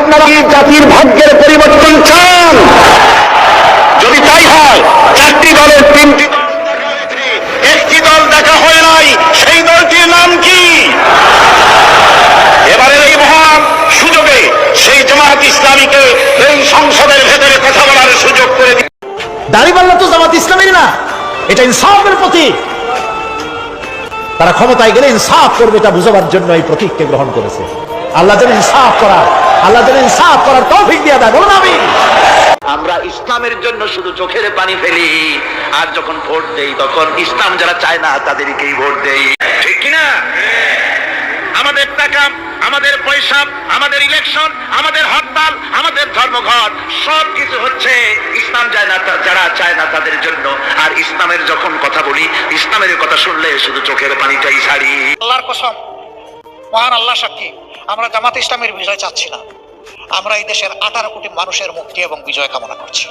আপনারা কি জাতির ভাগ্যের পরিবর্তন চান? যদি তাই হয়, 4টি দলের 3টি দল দেখা হয়েছে, একটি দল দেখা হয় নাই, সেই দলটির নাম কি? এবারের এই মহান সুযোগে সেই জামাত ইসলামীকে এই সংসদের ভেতরে কথা বলার সুযোগ করে দিন। দাঁড়িপাল্লা তো জামাত ইসলামীর না, এটা ইনসাফের প্রতীক। তারা ক্ষমতায় গেলে ইনসাফ করবে, এটা বুঝাবার জন্য এই প্রতীককে গ্রহণ করেছে। আল্লাহ যেন ইনসাফ করার তৌফিক দিয়ে দেয়, বলুন আমিন। আমরা ইসলামের জন্য শুধু চোখের পানি ফেলি, আর যখন ভোট দেই তখন ইসলাম যারা চায় না তাদেরকেই ভোট দেই, ঠিক কিনা? আমাদের টাকা, আমাদের পয়সা, আমাদের ইলেকশন, আমাদের হরতাল, আমাদের ধর্মঘট সব কিছু হচ্ছে ইসলাম চায় না, যারা চায় না তাদের জন্য। আর ইসলামের যখন কথা বলি, ইসলামের কথা শুনলে শুধু চোখের পানিটাই ছাড়ি। আল্লাহর কসম, মহান আল্লাহ সাক্ষী, আমরা জামাত ইসলামের বিজয় চাচ্ছি না, আমরা এই দেশের 18 কোটি মানুষের মুক্তি এবং বিজয় কামনা করছি।